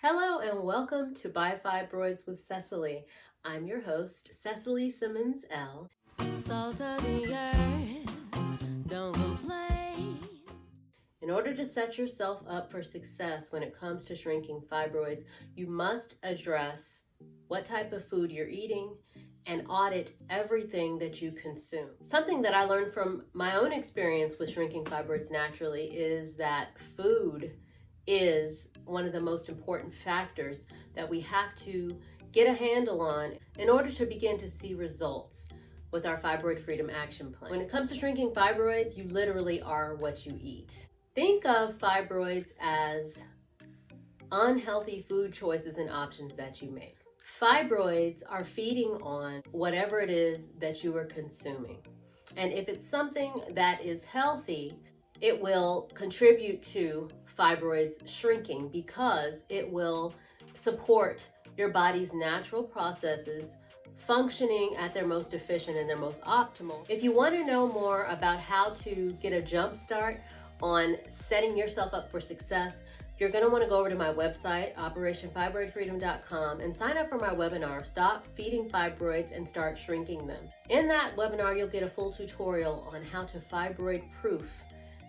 Hello and welcome to By Fibroids with Cecily. I'm your host, Cecily Simmons L. Salt of the earth, don't complain. In order to set yourself up for success when it comes to shrinking fibroids, you must address what type of food you're eating and audit everything that you consume. Something that I learned from my own experience with shrinking fibroids naturally is that food is one of the most important factors that we have to get a handle on in order to begin to see results with our Fibroid Freedom Action Plan. When it comes to shrinking fibroids, you literally are what you eat. Think of fibroids as unhealthy food choices and options that you make. Fibroids are feeding on whatever it is that you are consuming. And if it's something that is healthy, it will contribute to fibroids shrinking because it will support your body's natural processes functioning at their most efficient and their most optimal. If you want to know more about how to get a jump start on setting yourself up for success, you're going to want to go over to my website, operationfibroidfreedom.com, and sign up for my webinar, Stop Feeding Fibroids and Start Shrinking Them. In that webinar, you'll get a full tutorial on how to fibroid-proof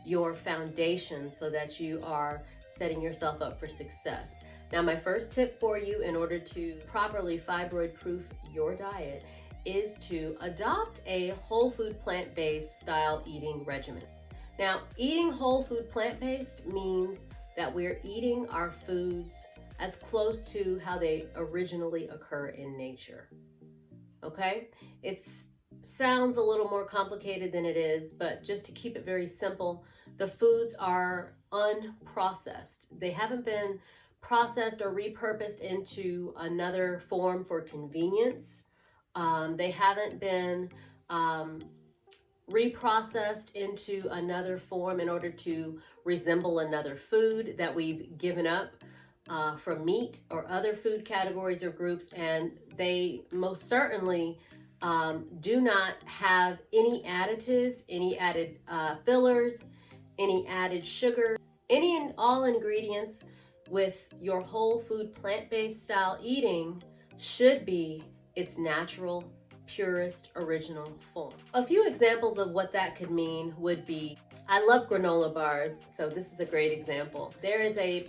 your foundation so that you are setting yourself up for success. Now, my first tip for you in order to properly fibroid-proof your diet is to adopt a whole food plant-based style eating regimen. Now, eating whole food plant-based means that we're eating our foods as close to how they originally occur in nature. Okay? It sounds a little more complicated than it is, but just to keep it very simple, the foods are unprocessed. They haven't been processed or repurposed into another form for convenience. They haven't been reprocessed into another form in order to resemble another food that we've given up from meat or other food categories or groups, and they most certainly do not have any additives, any added fillers, any added sugar, any and all ingredients with your whole food plant-based style eating should be its natural, purest, original form. A few examples of what that could mean would be, I love granola bars, so this is a great example. There is a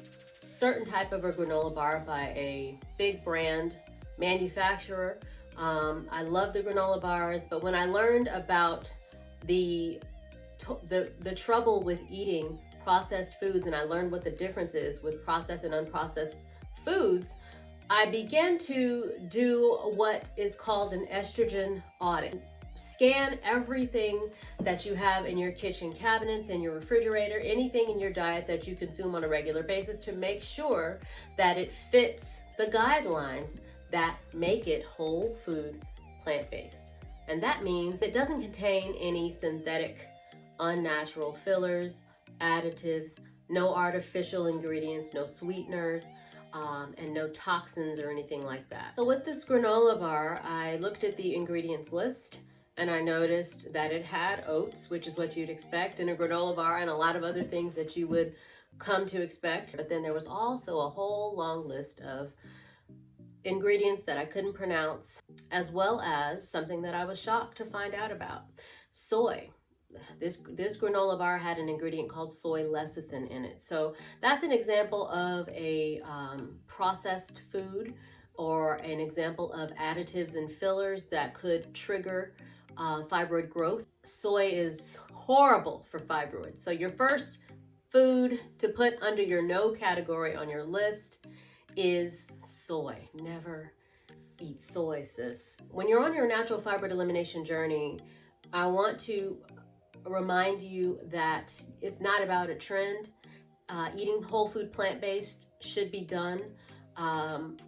certain type of a granola bar by a big brand manufacturer. I love the granola bars, but when I learned about the trouble with eating processed foods, and I learned what the difference is with processed and unprocessed foods, I began to do what is called an estrogen audit. Scan everything that you have in your kitchen cabinets, in your refrigerator, anything in your diet that you consume on a regular basis to make sure that it fits the guidelines that make it whole food plant-based. And that means it doesn't contain any synthetic, unnatural fillers, additives, no artificial ingredients, no sweeteners, and no toxins or anything like that. So with this granola bar, I looked at the ingredients list and I noticed that it had oats, which is what you'd expect in a granola bar, and a lot of other things that you would come to expect. But then there was also a whole long list of ingredients that I couldn't pronounce, as well as something that I was shocked to find out about: soy. This granola bar had an ingredient called soy lecithin in it. So that's an example of a processed food, or an example of additives and fillers that could trigger fibroid growth. Soy is horrible for fibroids. So your first food to put under your no category on your list is soy. Never eat soy, sis. When you're on your natural fibroid elimination journey, I want to remind you that it's not about a trend. Eating whole food plant-based should be done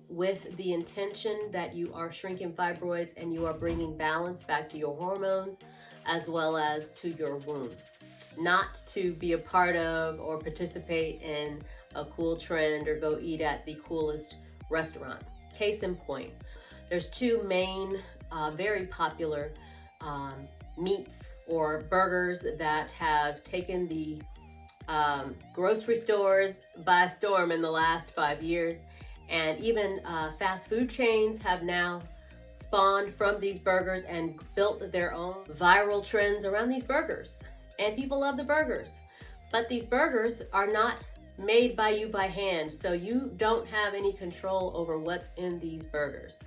with the intention that you are shrinking fibroids and you are bringing balance back to your hormones as well as to your womb. Not to be a part of or participate in a cool trend or go eat at the coolest restaurant. Case in point, there's two main very popular meats or burgers that have taken the grocery stores by storm in the last 5 years, And even fast food chains have now spawned from these burgers and built their own viral trends around these burgers. And people love the burgers. But these burgers are not made by you by hand, so you don't have any control over what's in these burgers.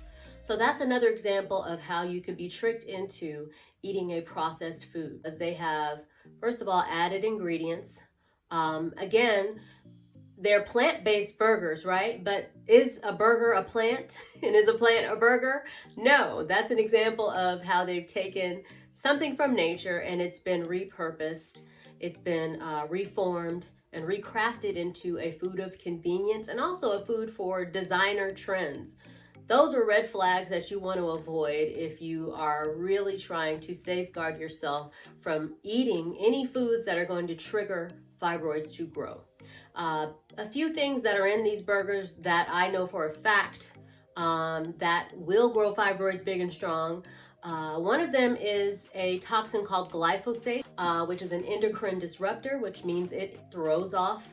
So that's another example of how you could be tricked into eating a processed food, as they have, first of all, added ingredients. Again, they're plant-based burgers, right? But is a burger a plant? And is a plant a burger? No, that's an example of how they've taken something from nature and it's been repurposed, it's been reformed and recrafted into a food of convenience and also a food for designer trends. Those are red flags that you want to avoid if you are really trying to safeguard yourself from eating any foods that are going to trigger fibroids to grow. A few things that are in these burgers that I know for a fact that will grow fibroids big and strong. One of them is a toxin called glyphosate, which is an endocrine disruptor, which means it throws off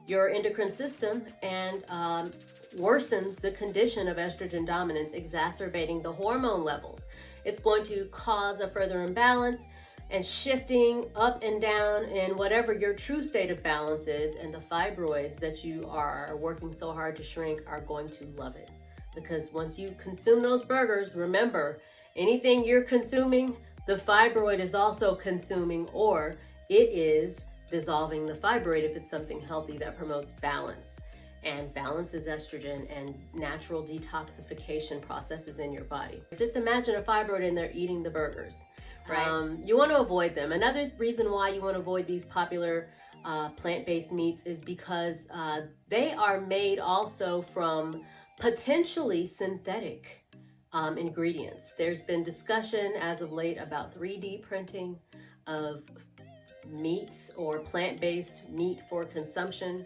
your endocrine system and worsens the condition of estrogen dominance, exacerbating the hormone levels. It's going to cause a further imbalance and shifting up and down in whatever your true state of balance is, and the fibroids that you are working so hard to shrink are going to love it. Because once you consume those burgers, remember, anything you're consuming, the fibroid is also consuming, or it is dissolving the fibroid if it's something healthy that promotes balance. And balance is estrogen and natural detoxification processes in your body. Just imagine a fibroid and they're eating the burgers, right? You want to avoid them. Another reason why you want to avoid these popular plant-based meats is because they are made also from potentially synthetic ingredients. There's been discussion as of late about 3D printing of meats or plant-based meat for consumption.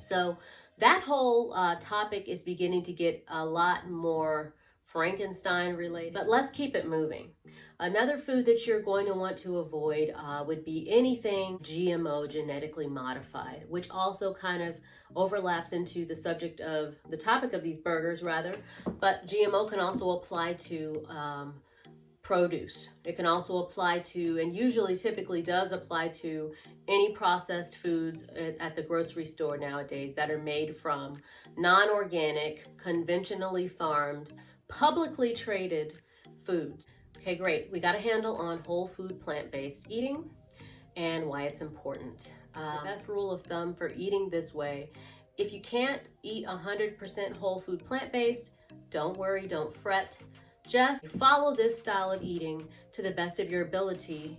So that whole topic is beginning to get a lot more Frankenstein related, but let's keep it moving. Another food that you're going to want to avoid would be anything GMO, genetically modified, which also kind of overlaps into the subject of the topic of these burgers rather, but GMO can also apply to produce. It can also apply to, and usually typically does apply to, any processed foods at the grocery store nowadays that are made from non-organic, conventionally farmed, publicly traded foods. Okay, great. We got a handle on whole food plant-based eating and why it's important. The best rule of thumb for eating this way, if you can't eat 100% whole food plant-based, don't worry, don't fret. Just follow this style of eating to the best of your ability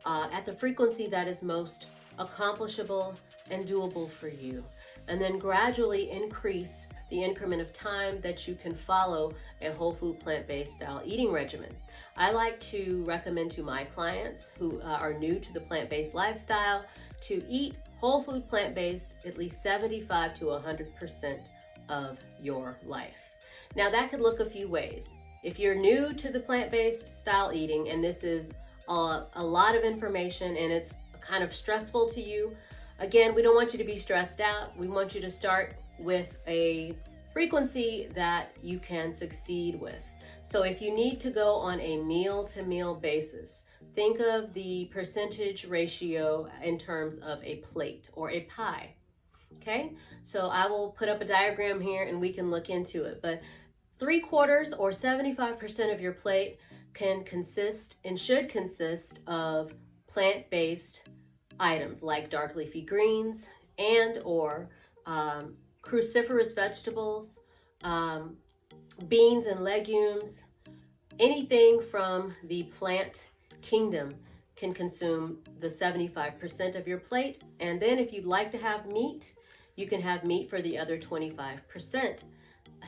at the frequency that is most accomplishable and doable for you. And then gradually increase the increment of time that you can follow a whole food plant-based style eating regimen. I like to recommend to my clients who are new to the plant-based lifestyle to eat whole food plant-based at least 75 to 100% of your life. Now that could look a few ways. If you're new to the plant-based style eating and this is a lot of information and it's kind of stressful to you, again, we don't want you to be stressed out. We want you to start with a frequency that you can succeed with. So if you need to go on a meal-to-meal basis, think of the percentage ratio in terms of a plate or a pie. Okay, so I will put up a diagram here and we can look into it, but 3/4 or 75% of your plate can consist and should consist of plant-based items like dark leafy greens and or cruciferous vegetables, beans and legumes. Anything from the plant kingdom can consume the 75% of your plate. And then if you'd like to have meat, you can have meat for the other 25%,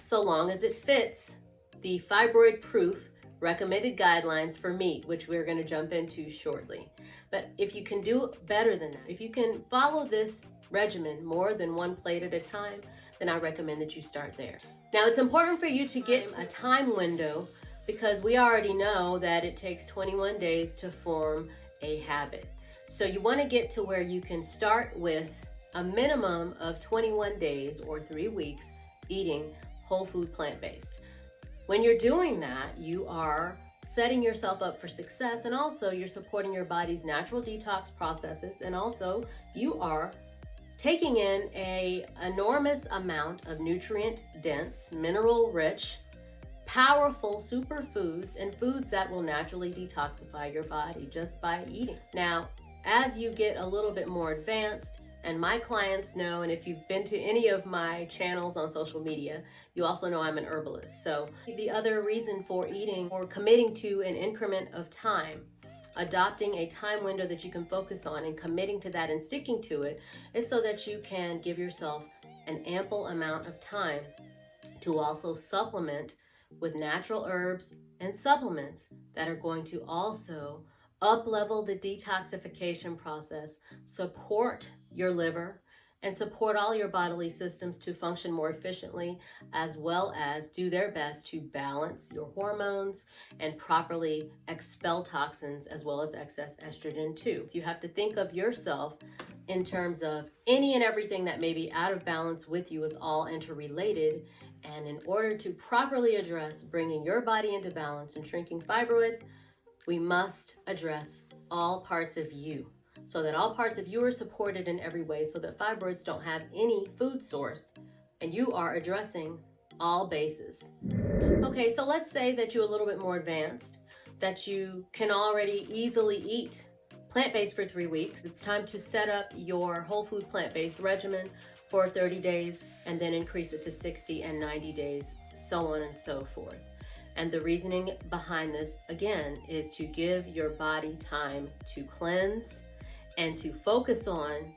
so long as it fits the Fibroid-Proof recommended guidelines for meat, which we're going to jump into shortly. But if you can do better than that, if you can follow this regimen more than one plate at a time, then I recommend that you start there. Now, it's important for you to get a time window because we already know that it takes 21 days to form a habit. So you want to get to where you can start with a minimum of 21 days or 3 weeks eating whole food plant-based. When you're doing that, you are setting yourself up for success, and also you're supporting your body's natural detox processes, and also you are taking in a enormous amount of nutrient dense, mineral rich, powerful superfoods and foods that will naturally detoxify your body just by eating. Now, as you get a little bit more advanced, and my clients know, and if you've been to any of my channels on social media, you also know I'm an herbalist. So the other reason for eating or committing to an increment of time, adopting a time window that you can focus on and committing to that and sticking to it, is so that you can give yourself an ample amount of time to also supplement with natural herbs and supplements that are going to also up-level the detoxification process, support your liver, and support all your bodily systems to function more efficiently, as well as do their best to balance your hormones and properly expel toxins as well as excess estrogen too. You have to think of yourself in terms of any and everything that may be out of balance with you is all interrelated. And in order to properly address bringing your body into balance and shrinking fibroids, we must address all parts of you, so that all parts of you are supported in every way, so that fibroids don't have any food source and you are addressing all bases. Okay, so let's say that you're a little bit more advanced, that you can already easily eat plant-based for 3 weeks. It's time to set up your whole food plant-based regimen for 30 days and then increase it to 60 and 90 days, so on and so forth. And the reasoning behind this, again, is to give your body time to cleanse and to focus on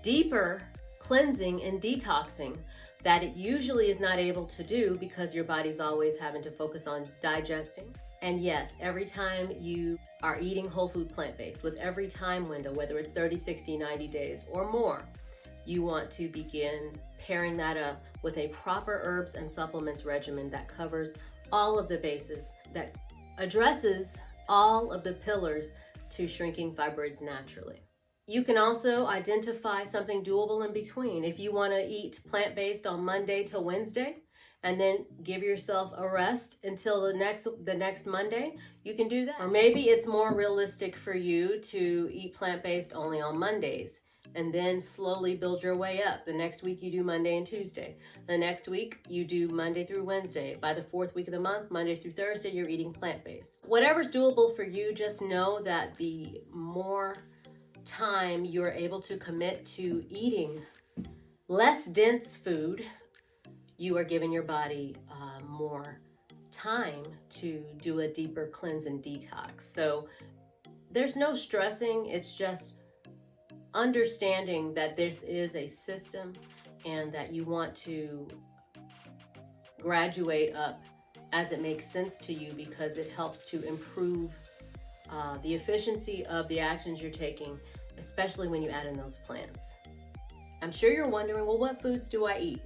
deeper cleansing and detoxing that it usually is not able to do because your body's always having to focus on digesting. And yes, every time you are eating whole food plant-based, with every time window, whether it's 30, 60, 90 days or more, you want to begin pairing that up with a proper herbs and supplements regimen that covers all of the bases, that addresses all of the pillars to shrinking fibroids naturally. You can also identify something doable in between. If you want to eat plant-based on Monday to Wednesday and then give yourself a rest until the next Monday, you can do that. Or maybe it's more realistic for you to eat plant-based only on Mondays and then slowly build your way up. The next week you do Monday and Tuesday. The next week you do Monday through Wednesday. By the 4th week of the month, Monday through Thursday, you're eating plant-based. Whatever's doable for you, just know that the more time you're able to commit to eating less dense food, you are giving your body more time to do a deeper cleanse and detox. So there's no stressing, it's just understanding that this is a system and that you want to graduate up as it makes sense to you, because it helps to improve the efficiency of the actions you're taking, especially when you add in those plants. I'm sure you're wondering, well, what foods do I eat?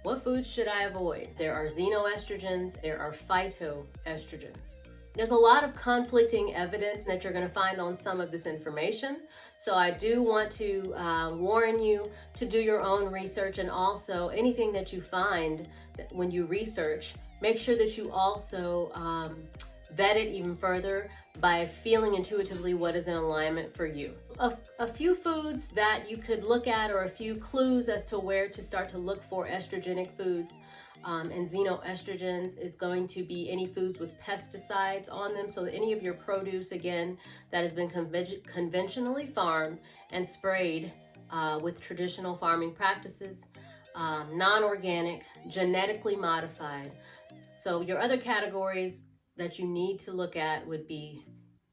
What foods should I avoid? There are xenoestrogens, there are phytoestrogens. There's a lot of conflicting evidence that you're going to find on some of this information. So I do want to warn you to do your own research, and also anything that you find when you research, make sure that you also vet it even further by feeling intuitively what is in alignment for you. A few foods that you could look at, or a few clues as to where to start to look for estrogenic foods and xenoestrogens, is going to be any foods with pesticides on them. So any of your produce, again, that has been conventionally farmed and sprayed with traditional farming practices, non-organic, genetically modified. So your other categories that you need to look at would be,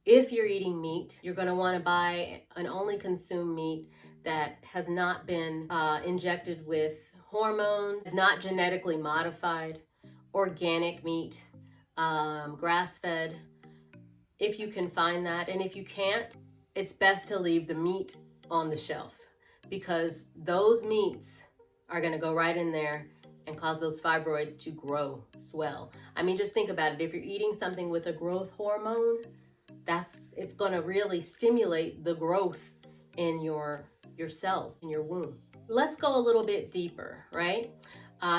if you're eating meat, you're going to want to buy and only consume meat that has not been injected with hormones, not genetically modified, organic meat, grass-fed, if you can find that. And if you can't, it's best to leave the meat on the shelf, because those meats are going to go right in there and cause those fibroids to grow, swell. I mean, just think about it. If you're eating something with a growth hormone, it's going to really stimulate the growth in your cells in your womb. Let's go a little bit deeper, right?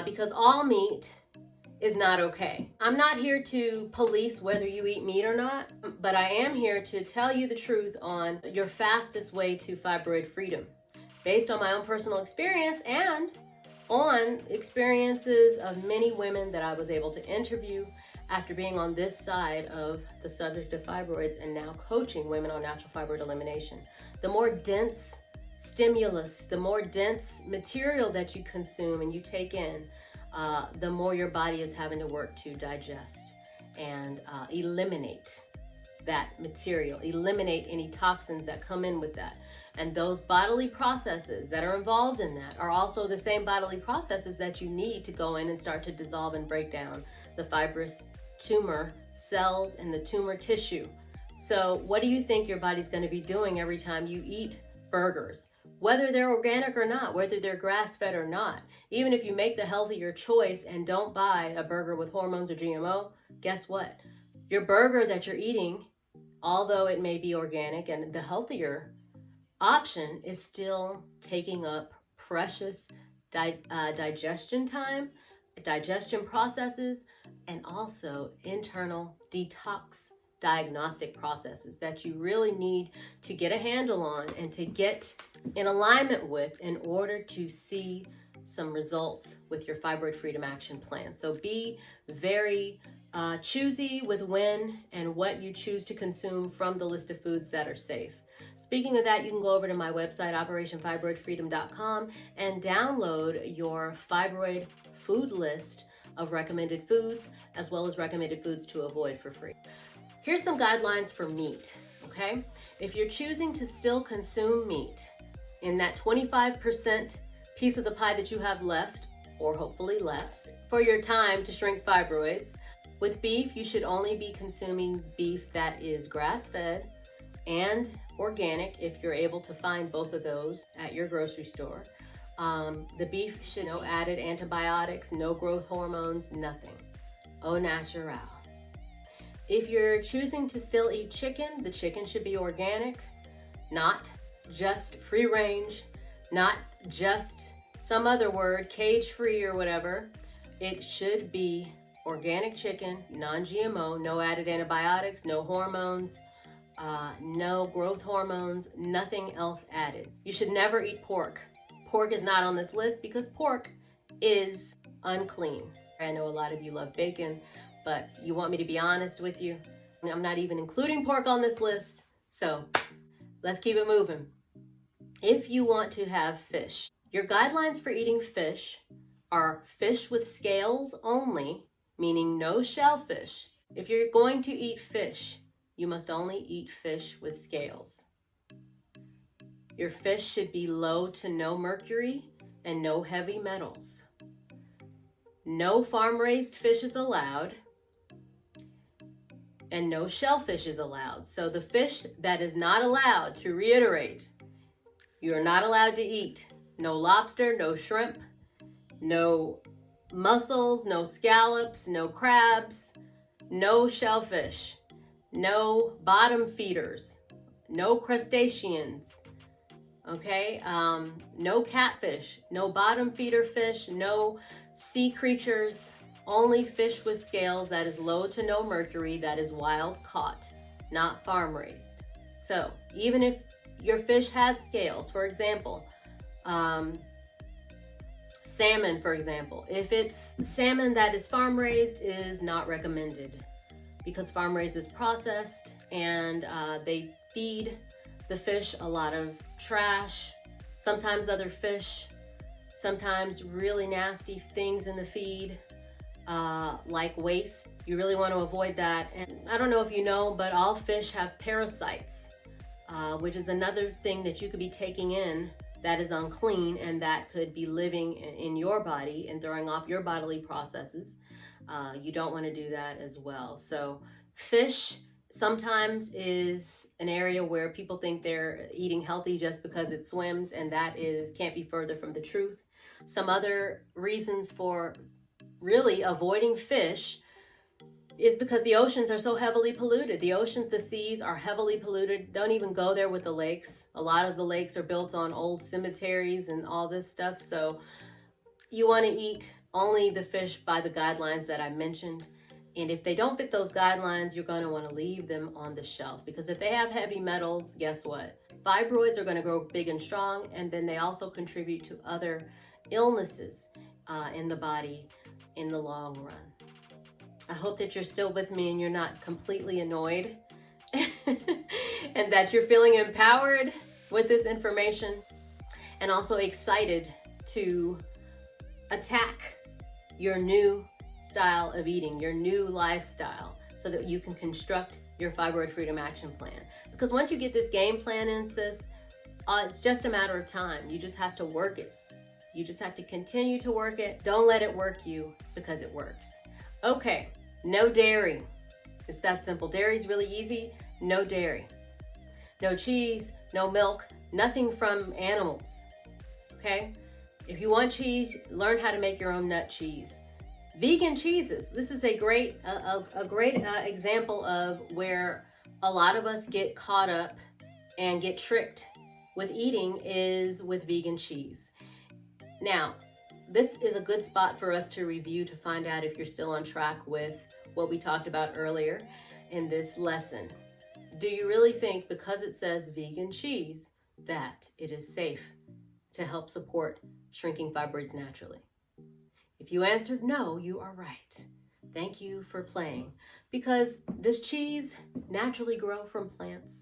because all meat is not okay. I'm not here to police whether you eat meat or not, but I am here to tell you the truth on your fastest way to fibroid freedom, based on my own personal experience and on experiences of many women that I was able to interview after being on this side of the subject of fibroids and now coaching women on natural fibroid elimination. The more dense stimulus, the more dense material that you consume and you take in, the more your body is having to work to digest and eliminate that material, eliminate any toxins that come in with that. And those bodily processes that are involved in that are also the same bodily processes that you need to go in and start to dissolve and break down the fibrous tumor cells and the tumor tissue. So what do you think your body's going to be doing every time you eat burgers? Whether they're organic or not, whether they're grass-fed or not, even if you make the healthier choice and don't buy a burger with hormones or GMO, guess what? Your burger that you're eating, although it may be organic and the healthier option, is still taking up precious digestion time, digestion processes, and also internal detox diagnostic processes that you really need to get a handle on and to get in alignment with in order to see some results with your fibroid freedom action plan. So be very choosy with when and what you choose to consume from the list of foods that are safe. Speaking of that, you can go over to my website, operationfibroidfreedom.com, and download your fibroid food list of recommended foods, as well as recommended foods to avoid for free. Here's some guidelines for meat, okay? If you're choosing to still consume meat in that 25% piece of the pie that you have left, or hopefully less, for your time to shrink fibroids, with beef, you should only be consuming beef that is grass-fed and organic if you're able to find both of those at your grocery store. The beef should no added antibiotics, no growth hormones, nothing. Au natural. If you're choosing to still eat chicken, the chicken should be organic, not just free range, not just some other word, cage free or whatever. It should be organic chicken, non-GMO, no added antibiotics, no hormones, no growth hormones, nothing else added. You should never eat pork. Pork is not on this list because pork is unclean. I know a lot of you love bacon, but you want me to be honest with you, I'm not even including pork on this list, so let's keep it moving. If you want to have fish, your guidelines for eating fish are fish with scales only, meaning no shellfish. If you're going to eat fish, you must only eat fish with scales. Your fish should be low to no mercury and no heavy metals. No farm-raised fish is allowed, and no shellfish is allowed. So the fish that is not allowed, to reiterate, you're not allowed to eat no lobster, no shrimp, no mussels, no scallops, no crabs, no shellfish, no bottom feeders, no crustaceans, okay? No catfish, no bottom feeder fish, no sea creatures, only fish with scales that is low to no mercury, that is wild caught, not farm raised. So even if your fish has scales, for example, salmon, for example, if it's salmon that is farm raised, is not recommended because farm raised is processed and they feed the fish a lot of trash, sometimes other fish, sometimes really nasty things in the feed, like waste. You really want to avoid that. And I don't know if you know, but all fish have parasites, which is another thing that you could be taking in that is unclean and that could be living in your body and throwing off your bodily processes. You don't want to do that as well. So fish sometimes is an area where people think they're eating healthy just because it swims, and that can't be further from the truth. Some other reasons for really avoiding fish is because the oceans are so heavily polluted. The oceans, the seas are heavily polluted. Don't even go there with the lakes. A lot of the lakes are built on old cemeteries and all this stuff. So you want to eat only the fish by the guidelines that I mentioned. And if they don't fit those guidelines, you're going to want to leave them on the shelf, because if they have heavy metals, guess what? Fibroids are going to grow big and strong, and then they also contribute to other illnesses in the body in the long run. I hope that you're still with me and you're not completely annoyed and that you're feeling empowered with this information and also excited to attack your new style of eating, your new lifestyle, so that you can construct your Fibroid Freedom Action Plan. Because once you get this game plan in, sis, it's just a matter of time. You just have to work it. You just have to continue to work it. Don't let it work you, because it works. Okay, no dairy. It's that simple. Dairy's really easy. No dairy. No cheese, no milk, nothing from animals. Okay? If you want cheese, learn how to make your own nut cheese. Vegan cheeses. This is a great example of where a lot of us get caught up and get tricked with eating, is with vegan cheese. Now, this is a good spot for us to review to find out if you're still on track with what we talked about earlier in this lesson. Do you really think because it says vegan cheese that it is safe to help support shrinking fibroids naturally? If you answered no, you are right. Thank you for playing. Because does cheese naturally grow from plants?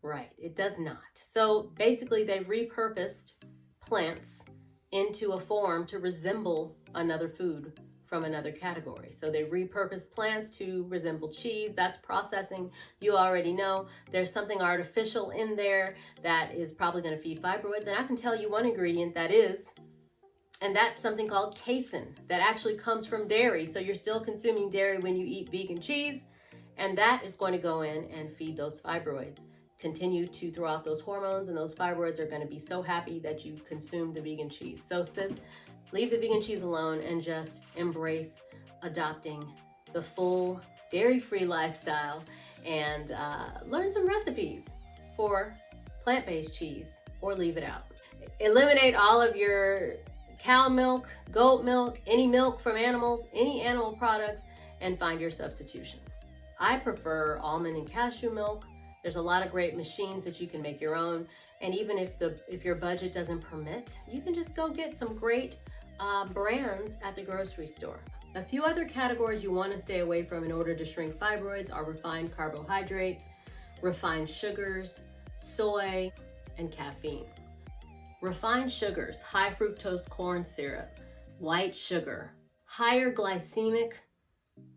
Right, it does not. So basically they've repurposed plants into a form to resemble another food from another category. So they repurpose plants to resemble cheese. That's processing. You already know there's something artificial in there that is probably going to feed fibroids. And I can tell you one ingredient that is, and that's something called casein that actually comes from dairy. So you're still consuming dairy when you eat vegan cheese, and that is going to go in and feed those fibroids. Continue to throw out those hormones, and those fibroids are going to be so happy that you consumed the vegan cheese. So sis, leave the vegan cheese alone and just embrace adopting the full dairy-free lifestyle and learn some recipes for plant-based cheese, or leave it out. Eliminate all of your cow milk, goat milk, any milk from animals, any animal products, and find your substitutions. I prefer almond and cashew milk. There's a lot of great machines that you can make your own. And even if your budget doesn't permit, you can just go get some great brands at the grocery store. A few other categories you want to stay away from in order to shrink fibroids are refined carbohydrates, refined sugars, soy, and caffeine. Refined sugars, high fructose corn syrup, white sugar, higher glycemic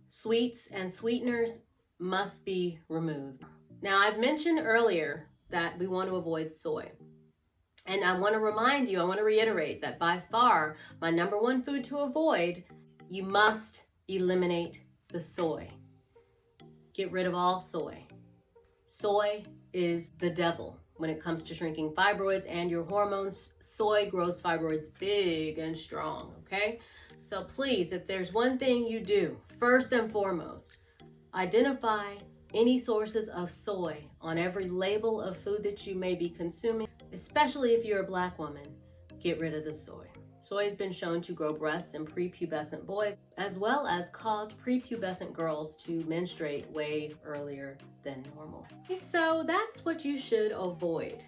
sweets and sweeteners must be removed. Now, I've mentioned earlier that we want to avoid soy. And I want to remind you, I want to reiterate that by far my number one food to avoid, you must eliminate the soy. Get rid of all soy. Soy is the devil when it comes to shrinking fibroids and your hormones. Soy grows fibroids big and strong, okay? So please, if there's one thing you do, first and foremost, identify any sources of soy on every label of food that you may be consuming, especially if you're a Black woman. Get rid of the soy. Soy has been shown to grow breasts in prepubescent boys, as well as cause prepubescent girls to menstruate way earlier than normal. So that's what you should avoid.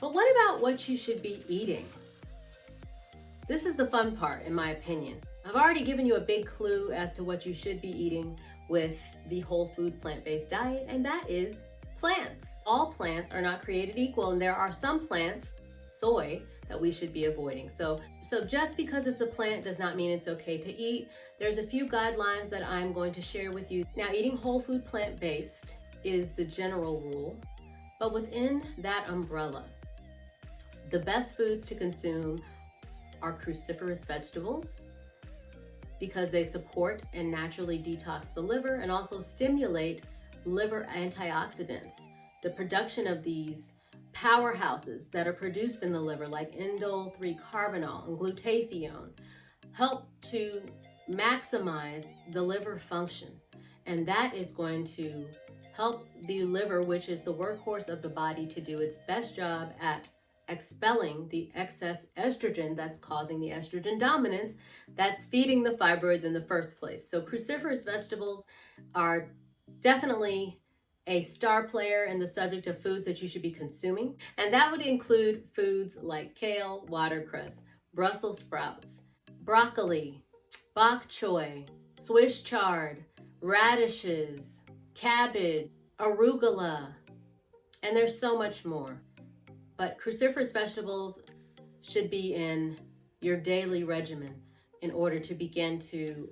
But what about what you should be eating? This is the fun part, in my opinion. I've already given you a big clue as to what you should be eating with the whole food plant-based diet, and that is plants. All plants are not created equal, and there are some plants, soy, that we should be avoiding. So just because it's a plant does not mean it's okay to eat. There's a few guidelines that I'm going to share with you. Now, eating whole food plant-based is the general rule, but within that umbrella, the best foods to consume are cruciferous vegetables, because they support and naturally detox the liver and also stimulate liver antioxidants. The production of these powerhouses that are produced in the liver, like indole 3-carbinol and glutathione, help to maximize the liver function. And that is going to help the liver, which is the workhorse of the body, to do its best job at expelling the excess estrogen that's causing the estrogen dominance that's feeding the fibroids in the first place. So cruciferous vegetables are definitely a star player in the subject of foods that you should be consuming. And that would include foods like kale, watercress, Brussels sprouts, broccoli, bok choy, Swiss chard, radishes, cabbage, arugula, and there's so much more. But cruciferous vegetables should be in your daily regimen in order to begin to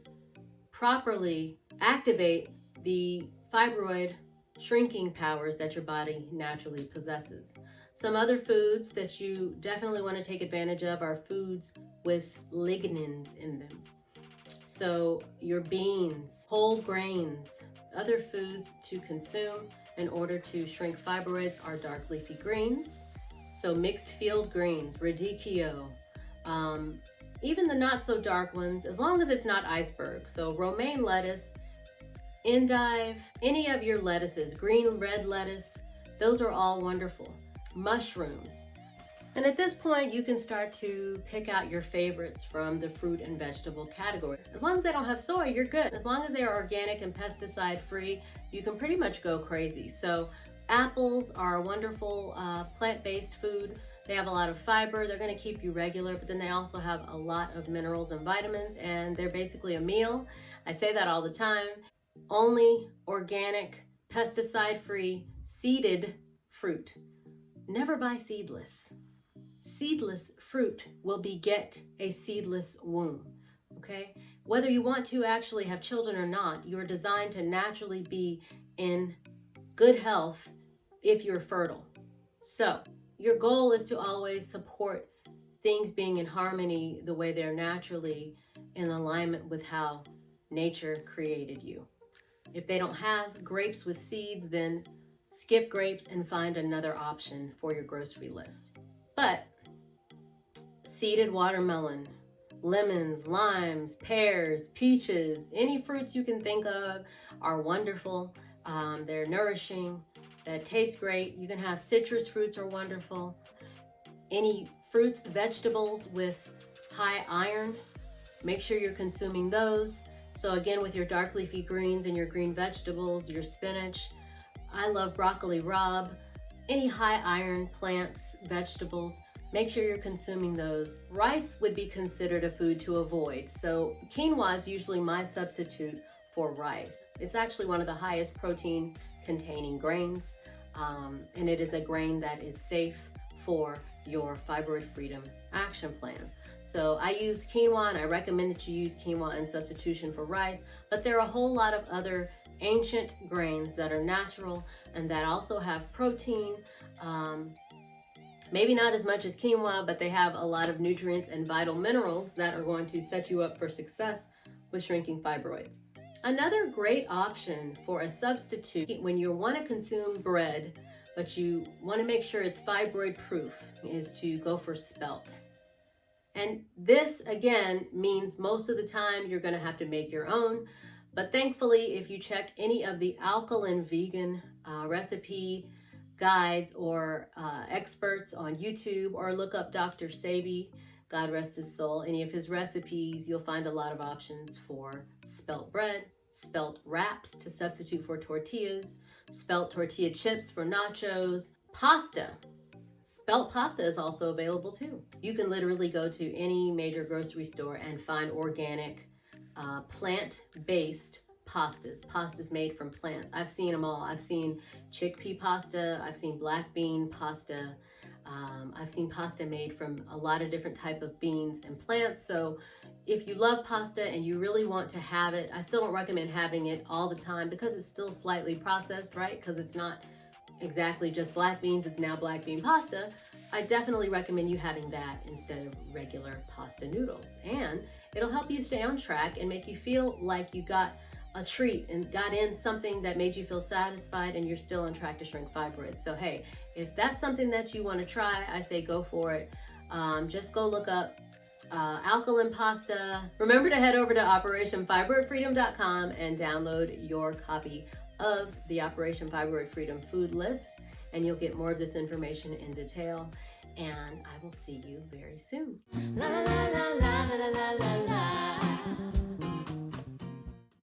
properly activate the fibroid shrinking powers that your body naturally possesses. Some other foods that you definitely want to take advantage of are foods with lignins in them. So your beans, whole grains, other foods to consume in order to shrink fibroids are dark leafy greens. So mixed field greens, radicchio, even the not so dark ones, as long as it's not iceberg. So romaine lettuce, endive, any of your lettuces, green, red lettuce, those are all wonderful. Mushrooms. And at this point, you can start to pick out your favorites from the fruit and vegetable category. As long as they don't have soy, you're good. As long as they are organic and pesticide free, you can pretty much go crazy. So apples are a wonderful plant-based food. They have a lot of fiber. They're going to keep you regular, but then they also have a lot of minerals and vitamins, and they're basically a meal. I say that all the time. Only organic, pesticide-free, seeded fruit. Never buy seedless. Seedless fruit will beget a seedless womb, okay? Whether you want to actually have children or not, you're designed to naturally be in good health if you're fertile. So your goal is to always support things being in harmony the way they're naturally in alignment with how nature created you. If they don't have grapes with seeds, then skip grapes and find another option for your grocery list. But seeded watermelon, lemons, limes, pears, peaches, any fruits you can think of are wonderful. They're nourishing, that taste great. You can have citrus fruits are wonderful. Any fruits, vegetables with high iron, make sure you're consuming those. So again, with your dark leafy greens and your green vegetables, your spinach, I love broccoli rabe, any high iron plants, vegetables, make sure you're consuming those. Rice would be considered a food to avoid. So quinoa is usually my substitute for rice. It's actually one of the highest protein containing grains, and it is a grain that is safe for your fibroid freedom action plan. So I use quinoa, and I recommend that you use quinoa in substitution for rice, but there are a whole lot of other ancient grains that are natural and that also have protein. Maybe not as much as quinoa, but they have a lot of nutrients and vital minerals that are going to set you up for success with shrinking fibroids. Another great option for a substitute when you want to consume bread, but you want to make sure it's fibroid-proof, is to go for spelt. And this, again, means most of the time you're going to have to make your own. But thankfully, if you check any of the alkaline vegan recipe guides or experts on YouTube, or look up Dr. Sebi, God rest his soul, any of his recipes, you'll find a lot of options for spelt bread, spelt wraps to substitute for tortillas, spelt tortilla chips for nachos, pasta. Spelt pasta is also available too. You can literally go to any major grocery store and find organic, plant-based pastas made from plants. I've seen them all. I've seen chickpea pasta, I've seen black bean pasta, I've seen pasta made from a lot of different type of beans and plants. So if you love pasta and you really want to have it, I still don't recommend having it all the time because it's still slightly processed, right? Because it's not exactly just black beans, it's now black bean pasta. I definitely recommend you having that instead of regular pasta noodles. And it'll help you stay on track and make you feel like you got a treat and got in something that made you feel satisfied and you're still on track to shrink fibroids. So hey, if that's something that you want to try, I say go for it. Just go look up alkaline pasta. Remember to head over to OperationFibroidFreedom.com and download your copy of the Operation Fibroid Freedom food list, and you'll get more of this information in detail. and I will see you very soon. La la la la la la la la la.